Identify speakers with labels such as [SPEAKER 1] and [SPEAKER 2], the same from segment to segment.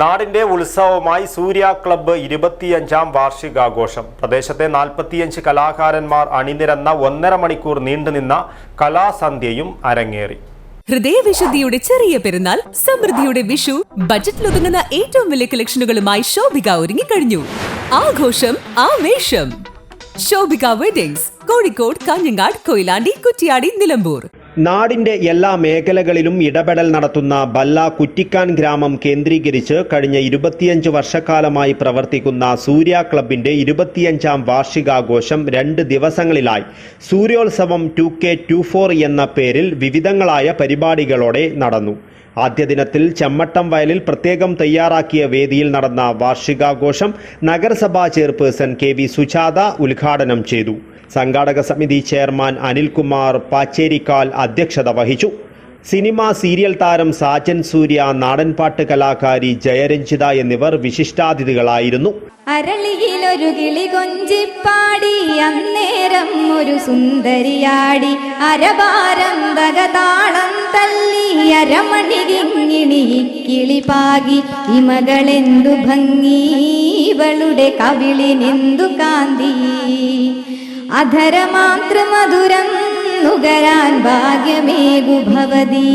[SPEAKER 1] നാടിന്റെ ഉത്സവമായി സൂര്യ ക്ലബ്ബ് 25ാം വാർഷികാഘോഷം. പ്രദേശത്തെ 45 കലാകാരന്മാർ അണിനിരന്ന 1.5 മണിക്കൂർ നീണ്ടുനിന്ന കലാസന്ധ്യയും അരങ്ങേറി.
[SPEAKER 2] ഹൃദയവിശുദ്ധിയുടെ ചെറിയ പെരുന്നാൾ, സമൃദ്ധിയുടെ വിഷു, ബജറ്റിലൊതുങ്ങുന്ന ഏറ്റവും വലിയ കളക്ഷനുകളുമായി ശോഭിക ഒരുങ്ങിക്കഴിഞ്ഞു. ആഘോഷം ആവേശം. ശോഭിക വെഡിങ്സ്, കോഴിക്കോട്, കാഞ്ഞങ്ങാട്, കൊയിലാണ്ടി, കുറ്റിയാടി, നിലമ്പൂർ.
[SPEAKER 3] നാടിന്റെ എല്ലാ മേഖലകളിലും ഇടപെടൽ നടത്തുന്ന ബല്ല കുറ്റിക്കാൻ ഗ്രാമം കേന്ദ്രീകരിച്ച് കഴിഞ്ഞ 25 വർഷക്കാലമായി പ്രവർത്തിക്കുന്ന സൂര്യ ക്ലബിന്റെ 25ാം വാർഷികാഘോഷം 2 ദിവസങ്ങളിലായി സൂര്യോത്സവം 2K24 എന്ന പേരിൽ വിവിധങ്ങളായ പരിപാടികളോടെ നടന്നു. ആദ്യ ദിനത്തിൽ ചെമ്മട്ടം വയലിൽ പ്രത്യേകം തയ്യാറാക്കിയ വേദിയിൽ നടന്ന വാർഷികാഘോഷം നഗരസഭാ ചെയർപേഴ്സൺ KV സുജാത ഉദ്ഘാടനം ചെയ്തു. സംഘാടക സമിതി ചെയർമാൻ അനിൽകുമാർ പാച്ചേരിക്കാൽ അധ്യക്ഷത വഹിച്ചു. സിനിമ സീരിയൽ താരം സാജൻ സൂര്യ, നാടൻപാട്ട് കലാകാരി ജയരഞ്ജിത എന്നിവർ വിശിഷ്ടാതിഥികളായിരുന്നു.
[SPEAKER 4] അരളിയിലൊരു കിളി കൊഞ്ചിപ്പാടി, അന്നേരം ഒരു സുന്ദരിയാടി, അരഭാരം തകതാളം തല്ലി, അരമണി കിങ്ങിണി കിളി പാകി, ഇമകളെന്തു ഭംഗി, ഇവളുടെ കവിളിനെന്തു കാന്തി, അധരമാതൃമധുരം നുകരാൻ ഭാഗ്യമേകു ഭവതി.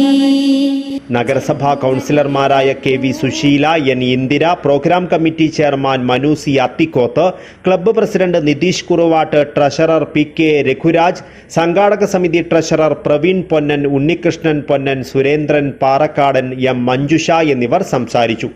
[SPEAKER 3] നഗരസഭാ കൗൺസിലർമാരായ KV Susheela, N Indira, program committee chairman Manu C Athikkoth, club president Nitheesh Kuruvatt, treasurer PK Raghuraj, സംഘാടക സമിതി ട്രഷറർ പ്രവീൺ പൊന്നൻ, ഉണ്ണികൃഷ്ണൻ പൊന്നൻ, സുരേന്ദ്രൻ പാറക്കാടൻ, M മഞ്ജുഷ എന്നിവർ സംസാരിച്ചു.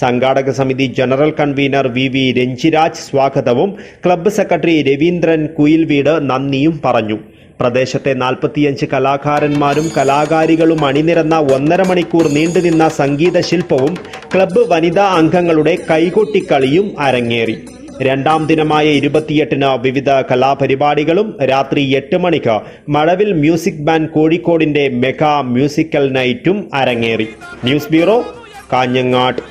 [SPEAKER 3] സംഘാടക സമിതി ജനറൽ കൺവീനർ VV രഞ്ജിരാജ് സ്വാഗതവും ക്ലബ്ബ് സെക്രട്ടറി രവീന്ദ്രൻ കുയിൽവീട് നന്ദിയും പറഞ്ഞു. പ്രദേശത്തെ 45 കലാകാരന്മാരും കലാകാരികളും അണിനിരന്ന 1.5 മണിക്കൂർ നീണ്ടുനിന്ന സംഗീത ശില്പവും ക്ലബ്ബ് വനിതാ അംഗങ്ങളുടെ കൈകൊട്ടിക്കളിയും അരങ്ങേറി. 2ാം ദിനമായ 28-ന് വിവിധ കലാപരിപാടികളും രാത്രി 8 മണിക്ക് മഴവിൽ മ്യൂസിക് ബാൻഡ് കോഴിക്കോടിന്റെ മെഗാ മ്യൂസിക്കൽ നൈറ്റും അരങ്ങേറി. News bureau, Kanhangad.